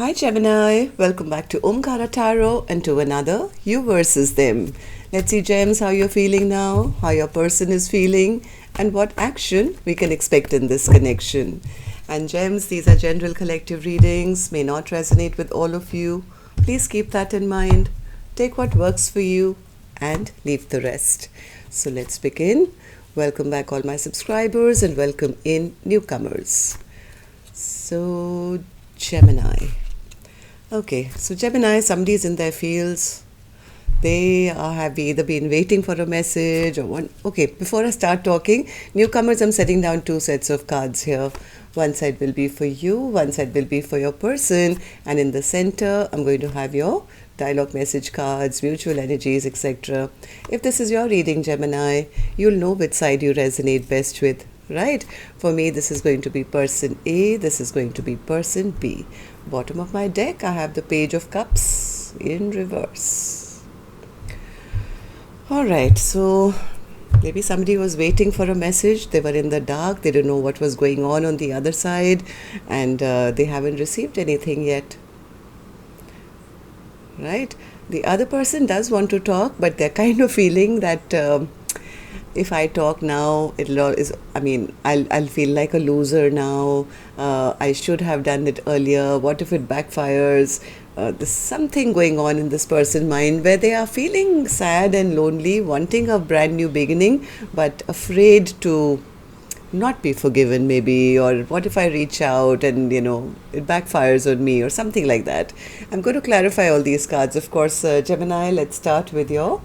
Hi Gemini, welcome back to Omkaratarot and to another You versus Them. Let's see Gems, how you're feeling now, how your person is feeling and what action we can expect in this connection. And Gems, these are general collective readings, may not resonate with all of you. Please keep that in mind. Take what works for you and leave the rest. So let's begin. Welcome back all my subscribers and welcome in newcomers. So Gemini. Okay, so Gemini, somebody's in their fields. They have either been waiting for a message or one. Okay, before I start talking, newcomers, I'm setting down two sets of cards here. One side will be for you, one side will be for your person, and in the center, I'm going to have your dialogue message cards, mutual energies, etc. If this is your reading, Gemini, you'll know which side you resonate best with. Right? For me, this is going to be person A, this is going to be person B. Bottom of my deck, I have the Page of Cups in reverse. Alright, so maybe somebody was waiting for a message. They were in the dark, they didn't know what was going on the other side, and they haven't received anything yet. Right? The other person does want to talk, but they're kind of feeling that if I talk now, I'll feel like a loser now. I should have done it earlier. What if it backfires? There's something going on in this person's mind where they are feeling sad and lonely, wanting a brand new beginning, but afraid to not be forgiven maybe, or what if I reach out and, it backfires on me or something like that. I'm going to clarify all these cards. Of course, Gemini, let's start with your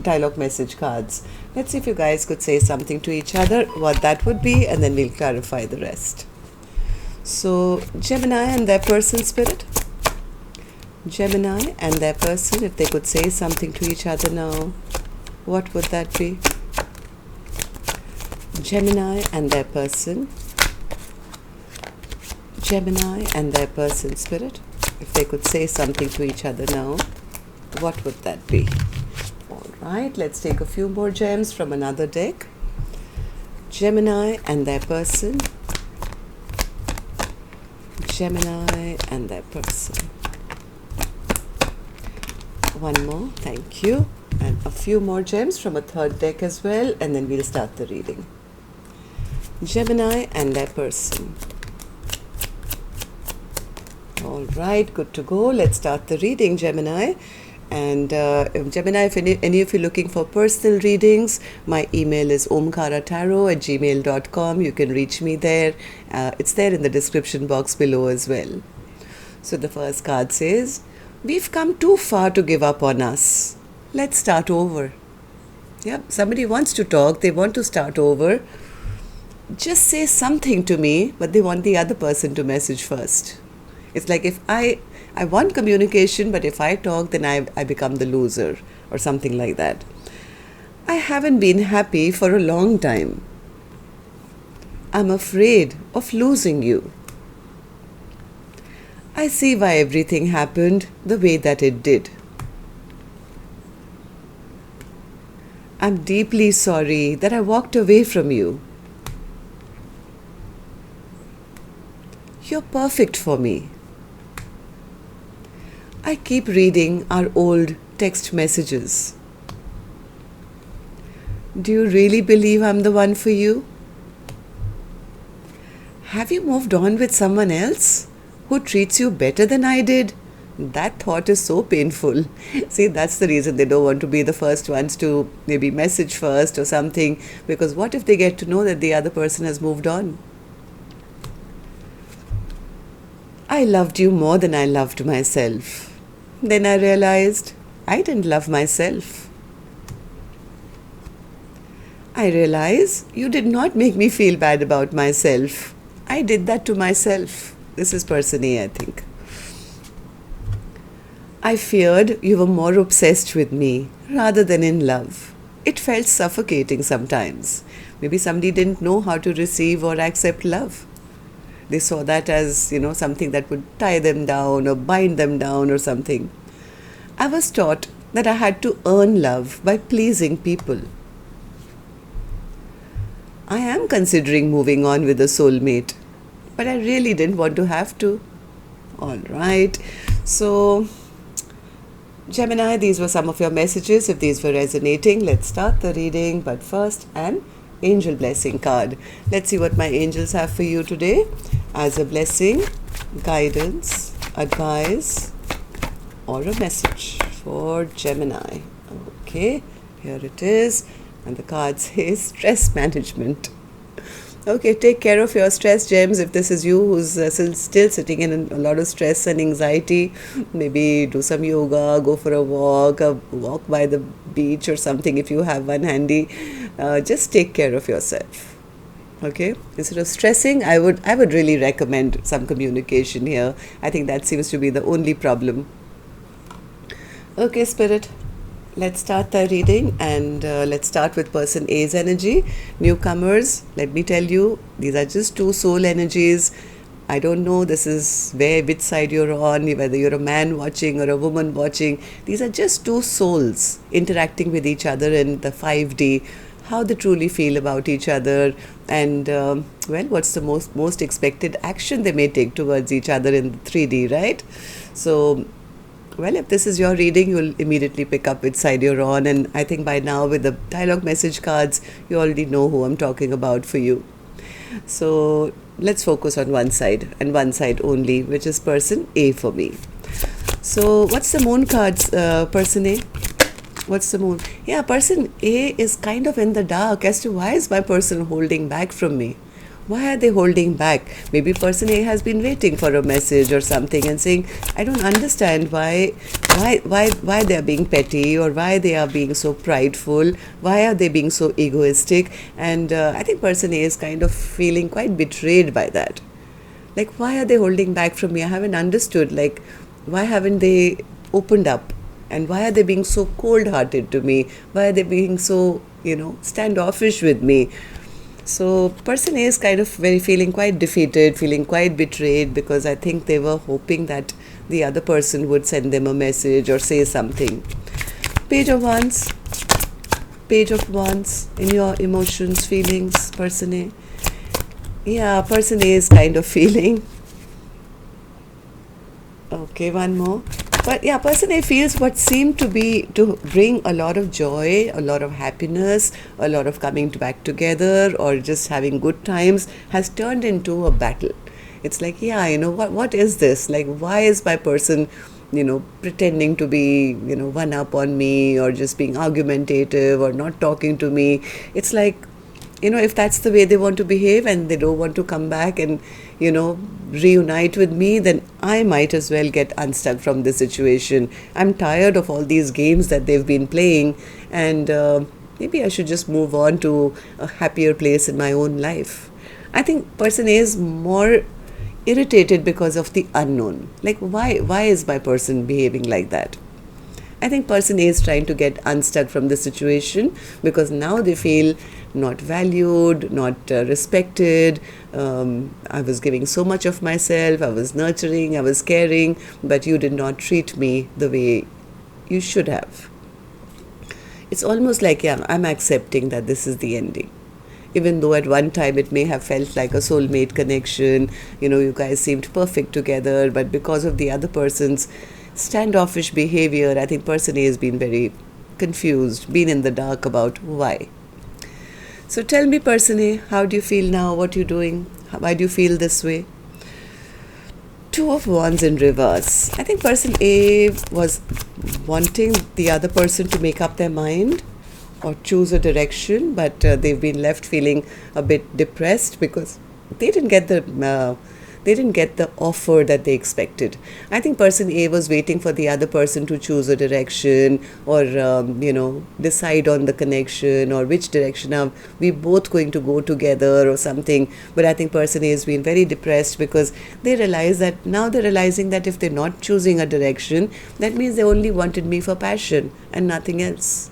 dialogue message cards. Let's see if you guys could say something to each other, what that would be, and then we'll clarify the rest. So, Gemini and their person, spirit. Gemini and their person, if they could say something to each other now, what would that be? Gemini and their person. Gemini and their person, spirit, if they could say something to each other now, what would that be? Right, let's take a few more gems from another deck. Gemini and their person. Gemini and their person. One more, thank you. And a few more gems from a third deck as well, and then we'll start the reading. Gemini and their person. All right, good to go. Let's start the reading, Gemini. And Gemini, if any of you looking for personal readings, my email is omkaratarot@gmail.com. You can reach me there. It's there in the description box below as well. So the first card says, we've come too far to give up on us. Let's start over. Yeah, somebody wants to talk. They want to start over. Just say something to me, but they want the other person to message first. It's like if I want communication, but if I talk, then I become the loser or something like that. I haven't been happy for a long time. I'm afraid of losing you. I see why everything happened the way that it did. I'm deeply sorry that I walked away from you. You're perfect for me. I keep reading our old text messages. Do you really believe I'm the one for you? Have you moved on with someone else who treats you better than I did? That thought is so painful. See, that's the reason they don't want to be the first ones to maybe message first or something, because what if they get to know that the other person has moved on? I loved you more than I loved myself. Then I realized I didn't love myself. I realize you did not make me feel bad about myself. I did that to myself. This is person A, I think. I feared you were more obsessed with me rather than in love. It felt suffocating sometimes. Maybe somebody didn't know how to receive or accept love. They saw that as, something that would tie them down or bind them down or something. I was taught that I had to earn love by pleasing people. I am considering moving on with a soulmate, but I really didn't want to have to. All right. So, Gemini, these were some of your messages. If these were resonating, let's start the reading. But first, an angel blessing card. Let's see what my angels have for you today as a blessing, guidance, advice, or a message for Gemini. Okay, here it is. And the card says stress management. Okay, take care of your stress, Gems. If this is you who's still sitting in a lot of stress and anxiety, maybe do some yoga, go for a walk by the beach or something if you have one handy. Just take care of yourself. Okay, instead of stressing, I would really recommend some communication here. I think that seems to be the only problem. Okay, Spirit. Let's start the reading, and let's start with person A's energy. Newcomers, let me tell you, these are just two soul energies. I don't know this is which side you're on, whether you're a man watching or a woman watching. These are just two souls interacting with each other in the 5D, how they truly feel about each other, and well, what's the most expected action they may take towards each other in the 3D, right? So, well, if this is your reading, you'll immediately pick up which side you're on, and I think by now with the dialogue message cards, you already know who I'm talking about for you. So let's focus on one side, and one side only, which is person A for me. So what's the moon cards, person A? What's the moon? Yeah, person A is kind of in the dark as to why is my person holding back from me. Why are they holding back? Maybe person A has been waiting for a message or something and saying, I don't understand why they are being petty, or why they are being so prideful, why are they being so egoistic, and I think person A is kind of feeling quite betrayed by that. Like, why are they holding back from me? I haven't understood, like, why haven't they opened up, and why are they being so cold-hearted to me? Why are they being so, standoffish with me? So person A is kind of feeling quite defeated, feeling quite betrayed, because I think they were hoping that the other person would send them a message or say something. Page of Wands. Page of Wands in your emotions, feelings, person A. Yeah, person A is kind of feeling. Okay, one more. But yeah, person A feels what seemed to bring a lot of joy, a lot of happiness, a lot of coming back together, or just having good times, has turned into a battle. It's like, yeah, what is this? Like, why is my person, pretending to be, one up on me, or just being argumentative, or not talking to me? It's like, if that's the way they want to behave and they don't want to come back and, reunite with me, then I might as well get unstuck from this situation. I'm tired of all these games that they've been playing, and maybe I should just move on to a happier place in my own life. I think person A is more irritated because of the unknown. Like, why is my person behaving like that? I think person A is trying to get unstuck from the situation, because now they feel not valued, not respected. I was giving so much of myself, I was nurturing, I was caring, but you did not treat me the way you should have. It's almost like, yeah, I'm accepting that this is the ending. Even though at one time it may have felt like a soulmate connection, you guys seemed perfect together, but because of the other person's standoffish behavior, I think person A has been very confused, been in the dark about why. So tell me, person A, how do you feel now? What are you doing? Why do you feel this way? Two of Wands in reverse. I think person A was wanting the other person to make up their mind or choose a direction, but they've been left feeling a bit depressed because they didn't get the offer that they expected. I think person A was waiting for the other person to choose a direction, or decide on the connection, or which direction are we both going to go together or something. But I think person A has been very depressed because they're realizing that if they're not choosing a direction, that means they only wanted me for passion and nothing else.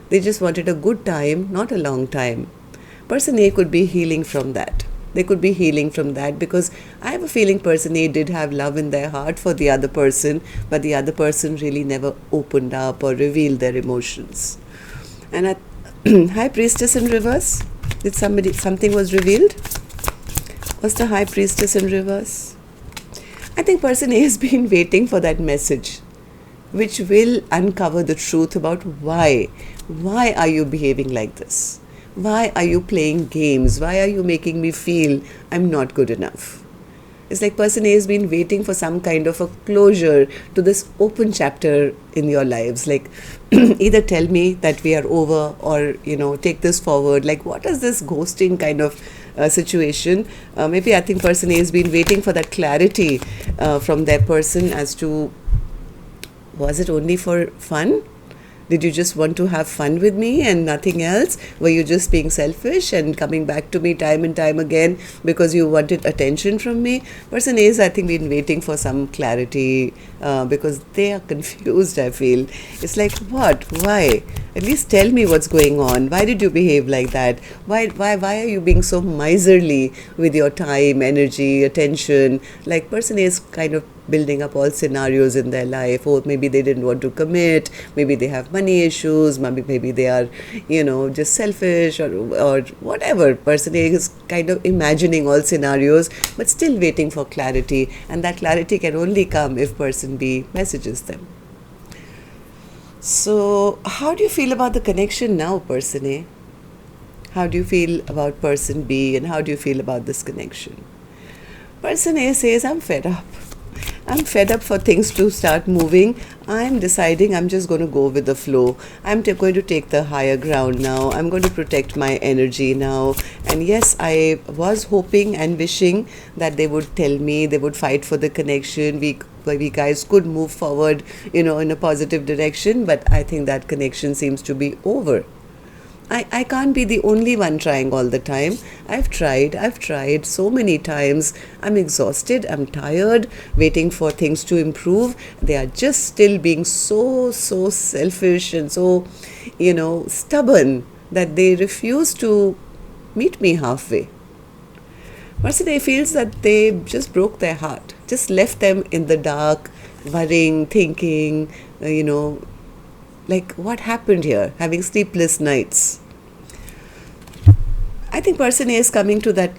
They just wanted a good time, not a long time. Person A could be healing from that. They could be healing from that, because I have a feeling person A did have love in their heart for the other person, but the other person really never opened up or revealed their emotions. And at High Priestess in reverse, something was revealed? What's the High Priestess in reverse? I think person A has been waiting for that message, which will uncover the truth about why. Why are you behaving like this? Why are you playing games? Why are you making me feel I'm not good enough? It's like person A has been waiting for some kind of a closure to this open chapter in your lives. Like, either tell me that we are over, or, take this forward. Like, what is this ghosting kind of situation? Maybe I think person A has been waiting for that clarity from their person as to, was it only for fun? Did you just want to have fun with me and nothing else? Were you just being selfish and coming back to me time and time again because you wanted attention from me? Person A is, I think, been waiting for some clarity because they are confused, I feel. It's like, what? Why? At least tell me what's going on. Why did you behave like that? Why are you being so miserly with your time, energy, attention? Like, person A is kind of building up all scenarios in their life. Or maybe they didn't want to commit, maybe they have money issues, maybe they are, just selfish, or whatever. Person A is kind of imagining all scenarios but still waiting for clarity, and that clarity can only come if person B messages them. So how do you feel about the connection now, person A? How do you feel about person B, and how do you feel about this connection? Person A says, I'm fed up. I'm fed up for things to start moving. I'm deciding I'm just going to go with the flow. I'm going to take the higher ground now. I'm going to protect my energy now. And yes, I was hoping and wishing that they would tell me, they would fight for the connection. We guys could move forward, in a positive direction. But I think that connection seems to be over. I can't be the only one trying all the time. I've tried so many times. I'm exhausted, I'm tired, waiting for things to improve. They are just still being so selfish and so, stubborn that they refuse to meet me halfway. Person A feels that they just broke their heart, just left them in the dark, worrying, thinking, like, what happened here? Having sleepless nights. I think person A is coming to that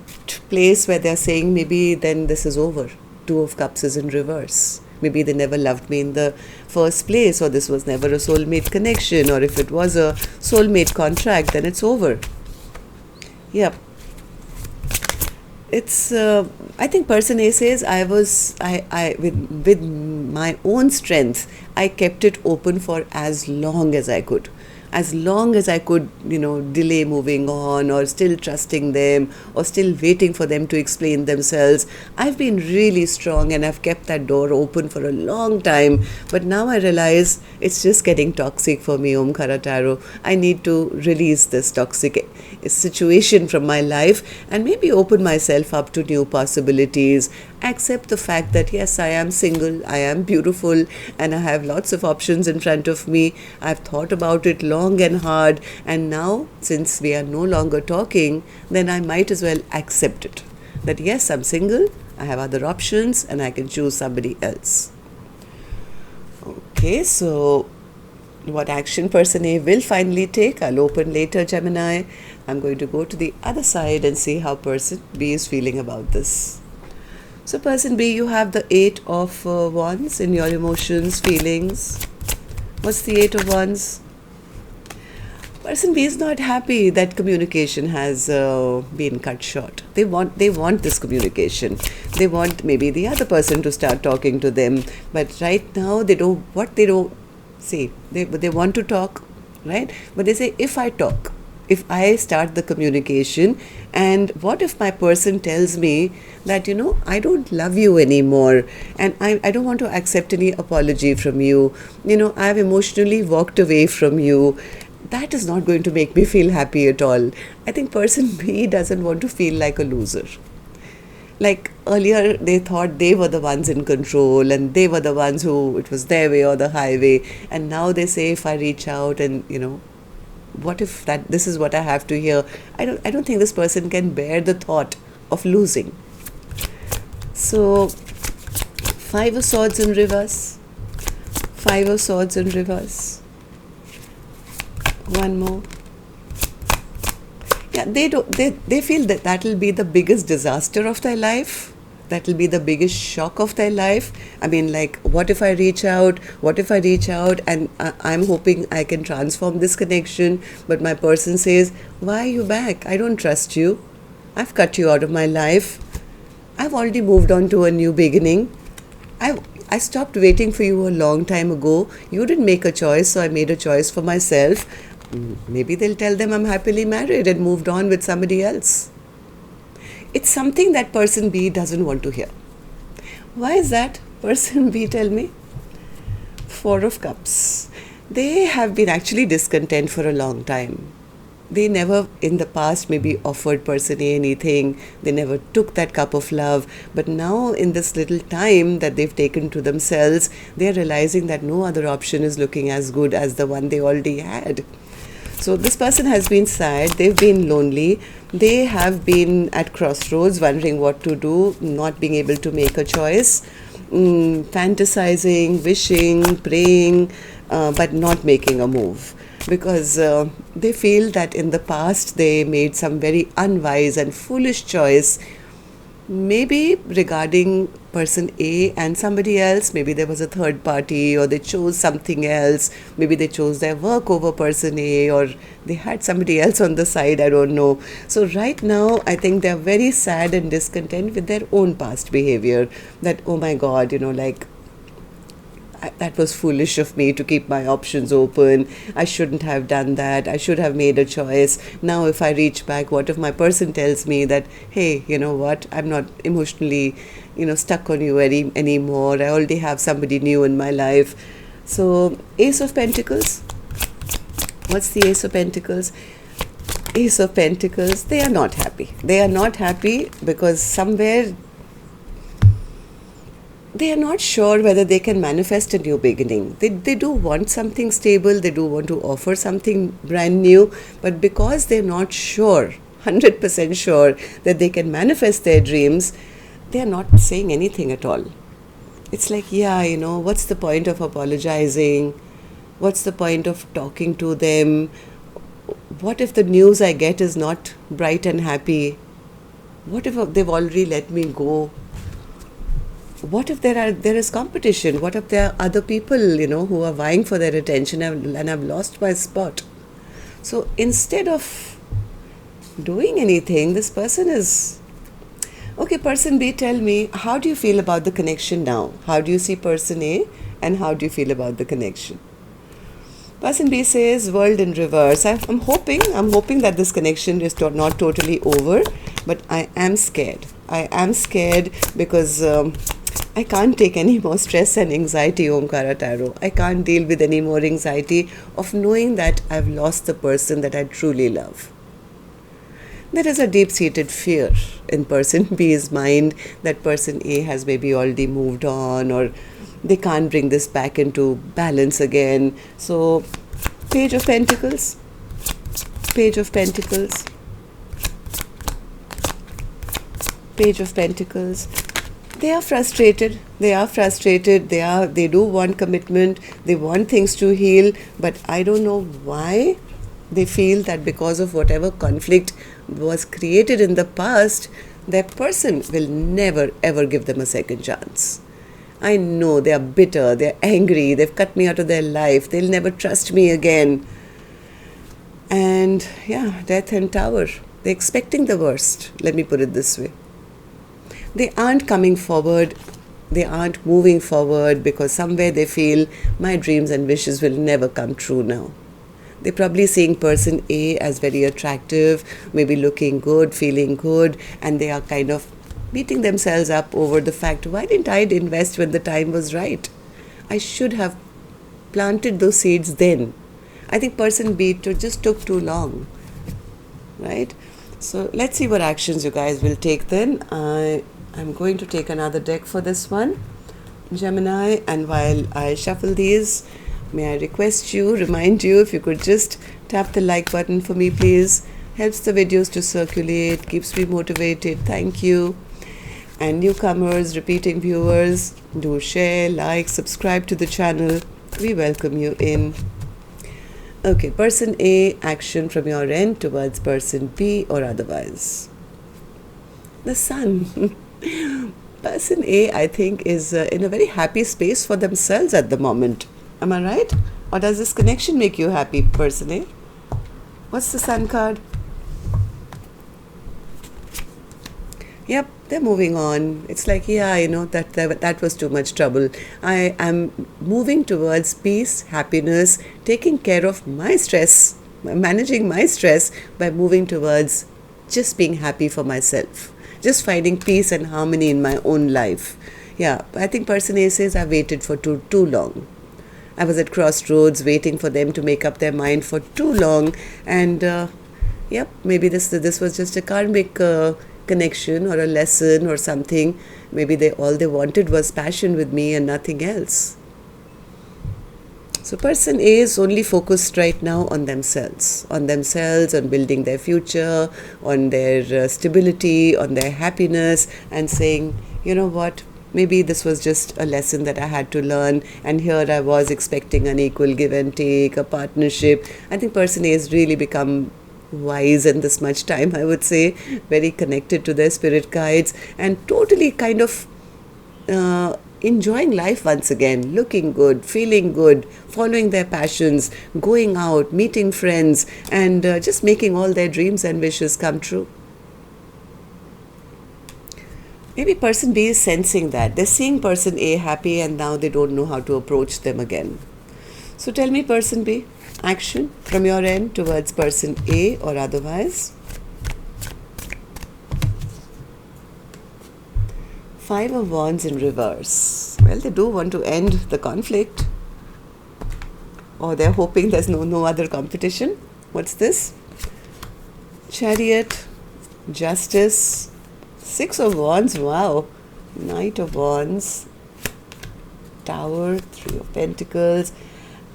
place where they're saying, maybe then this is over. Two of Cups is in reverse. Maybe they never loved me in the first place, or this was never a soulmate connection, or if it was a soulmate contract, then it's over. Yep. It's, I think person A says, with my own strength, I kept it open for as long as I could. As long as I could, delay moving on, or still trusting them, or still waiting for them to explain themselves. I've been really strong and I've kept that door open for a long time. But now I realize it's just getting toxic for me, Omkaratarot. I need to release this toxic situation from my life and maybe open myself up to new possibilities. Accept the fact that yes, I am single, I am beautiful, and I have lots of options in front of me. I've thought about it long and hard, and now since we are no longer talking, then I might as well accept it. That yes, I'm single, I have other options, and I can choose somebody else. Okay, so what action person A will finally take, I'll open later, Gemini. I'm going to go to the other side and see how person B is feeling about this. So person B, you have the 8 of Wands in your emotions, feelings. What's the 8 of Wands? Person B is not happy that communication has been cut short. They want this communication. They want maybe the other person to start talking to them. But right now they don't say. They want to talk, right? But they say, if I talk, if I start the communication, and what if my person tells me that, I don't love you anymore, and I don't want to accept any apology from you, I've emotionally walked away from you. That is not going to make me feel happy at all. I think person B doesn't want to feel like a loser. Like earlier, they thought they were the ones in control and they were the ones who, it was their way or the highway. And now they say, if I reach out and, what if this is what I have to hear? I don't think this person can bear the thought of losing. So, 5 of Swords in reverse. 5 of Swords in reverse. One more. Yeah, they feel that will be the biggest disaster of their life. that will be the biggest shock of their life. I mean, like, what if I reach out? What if I reach out and I'm hoping I can transform this connection, but my person says, why are you back? I don't trust you. I've cut you out of my life. I've already moved on to a new beginning. I stopped waiting for you a long time ago. You didn't make a choice, so I made a choice for myself. Maybe they'll tell them I'm happily married and moved on with somebody else. It's something that person B doesn't want to hear. Why is that? Person B, tell me. Four of Cups. They have been actually discontent for a long time. They never in the past maybe offered person A anything. They never took that cup of love. But now in this little time that they've taken to themselves, they're realizing that no other option is looking as good as the one they already had. So this person has been sad, they've been lonely, they have been at crossroads, wondering what to do, not being able to make a choice, fantasizing, wishing, praying, but not making a move. Because they feel that in the past they made some very unwise and foolish choice, maybe regarding person A and somebody else. Maybe there was a third party, or they chose something else. Maybe they chose their work over person A, or they had somebody else on the side, I don't know. So right now I think they're very sad and discontent with their own past behavior, that oh my god, like, that was foolish of me to keep my options open. I shouldn't have done that. I should have made a choice. Now if I reach back, what if my person tells me that, hey, you know what, I'm not emotionally, stuck on you anymore. I already have somebody new in my life. So Ace of Pentacles. What's the Ace of Pentacles? Ace of Pentacles, they are not happy. They are not happy because somewhere they are not sure whether they can manifest a new beginning. They do want something stable, they do want to offer something brand new, but because they're not sure, 100% sure that they can manifest their dreams, they are not saying anything at all. It's like, what's the point of apologizing? What's the point of talking to them? What if the news I get is not bright and happy? What if they've already let me go? What if there is competition? What if there are other people, who are vying for their attention and I've lost my spot? So instead of doing anything, this person is... Okay, person B, tell me, how do you feel about the connection now? How do you see person A and how do you feel about the connection? Person B says, world in reverse. I'm hoping that this connection is not totally over, but I am scared. I am scared because... I can't take any more stress and anxiety, Omkaratarot. I can't deal with any more anxiety of knowing that I've lost the person that I truly love. There is a deep-seated fear in person B's mind that person A has maybe already moved on, or they can't bring this back into balance again. So, Page of Pentacles, Page of Pentacles, Page of Pentacles. They are frustrated, they do want commitment, they want things to heal, but I don't know why they feel that because of whatever conflict was created in the past, their person will never ever give them a second chance. I know they are bitter, they are angry, they've cut me out of their life, they'll never trust me again. And Death and Tower, they're expecting the worst, let me put it this way. They aren't coming forward, they aren't moving forward because somewhere they feel my dreams and wishes will never come true now. They're probably seeing person A as very attractive, maybe looking good, feeling good, and they are kind of beating themselves up over the fact, why didn't I invest when the time was right? I should have planted those seeds then. I think person B just took too long, right? So let's see what actions you guys will take then. I'm going to take another deck for this one, Gemini, and while I shuffle these, may I remind you, if you could just tap the like button for me, please. Helps the videos to circulate, keeps me motivated. Thank you. And newcomers, repeating viewers, do share, like, subscribe to the channel. We welcome you in. Okay, person A, action from your end towards person B or otherwise. The Sun. Person A, I think, is in a very happy space for themselves at the moment. Am I right? Or does this connection make you happy, person A? What's the Sun card? Yep, they're moving on. It's like, yeah, that was too much trouble. I am moving towards peace, happiness, taking care of my stress, managing my stress by moving towards just being happy for myself, just finding peace and harmony in my own life. Yeah, I think person A says I waited for too long. I was at crossroads waiting for them to make up their mind for too long, and yep, maybe this was just a karmic connection or a lesson or something. Maybe all they wanted was passion with me and nothing else. So person A is only focused right now on themselves, on building their future, on their stability, on their happiness, and saying, you know what, maybe this was just a lesson that I had to learn, and here I was expecting an equal give and take, a partnership. I think person A has really become wise in this much time, I would say, very connected to their spirit guides, and totally kind of enjoying life once again, looking good, feeling good, following their passions, going out, meeting friends, and just making all their dreams and wishes come true. Maybe person B is sensing that. They're seeing person A happy and now they don't know how to approach them again. So tell me, person B, action from your end towards person A or otherwise. 5 of Wands in reverse. Well, they do want to end the conflict, or they're hoping there's no other competition. What's this? Chariot, Justice, 6 of Wands, wow, Knight of Wands, Tower, 3 of Pentacles,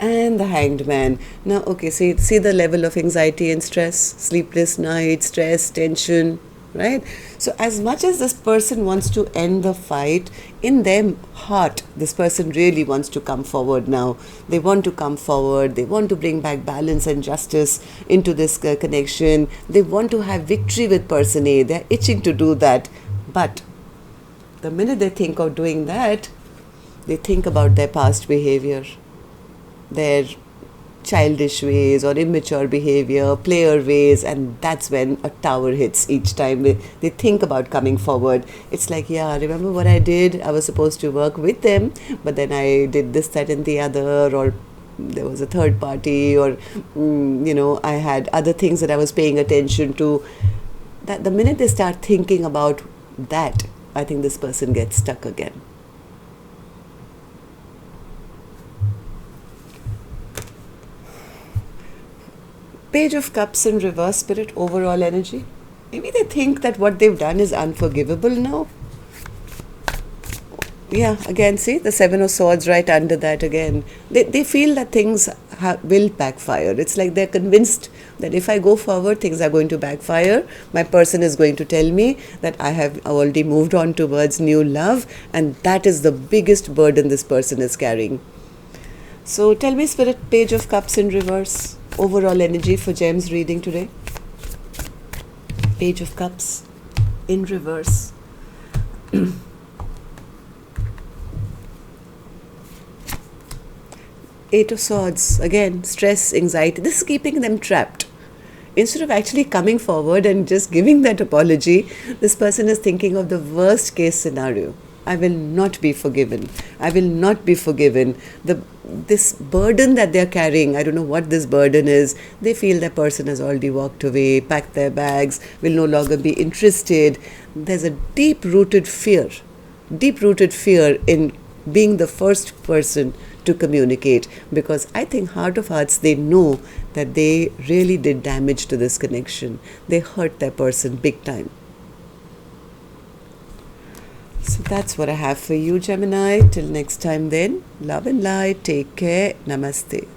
and the Hanged Man. Now, okay, see the level of anxiety and stress, sleepless nights, stress, tension, right? So as much as this person wants to end the fight, in their heart, this person really wants to come forward now. They want to come forward. They want to bring back balance and justice into this connection. They want to have victory with person A. They're itching to do that. But the minute they think of doing that, they think about their past behavior, their childish ways or immature behavior, player ways, and that's when a tower hits each time they think about coming forward. It's like, yeah, remember what I did? I was supposed to work with them, but then I did this, that, and the other, or there was a third party, or, I had other things that I was paying attention to. That the minute they start thinking about that, I think this person gets stuck again. Page of Cups in reverse, spirit, overall energy. Maybe they think that what they've done is unforgivable now. Yeah, again, see the 7 of Swords right under that again. They feel that things will backfire. It's like they're convinced that if I go forward, things are going to backfire. My person is going to tell me that I have already moved on towards new love, and that is the biggest burden this person is carrying. So tell me, spirit, Page of Cups in reverse, overall energy for Gems reading today. Page of Cups in reverse. Eight of Swords, again, stress, anxiety. This is keeping them trapped. Instead of actually coming forward and just giving that apology, this person is thinking of the worst case scenario. I will not be forgiven. I will not be forgiven. This burden that they're carrying, I don't know what this burden is. They feel the person has already walked away, packed their bags, will no longer be interested. There's a deep-rooted fear in being the first person to communicate, because I think heart of hearts, they know that they really did damage to this connection. They hurt their person big time. So that's what I have for you, Gemini. Till next time then, love and light. Take care. Namaste.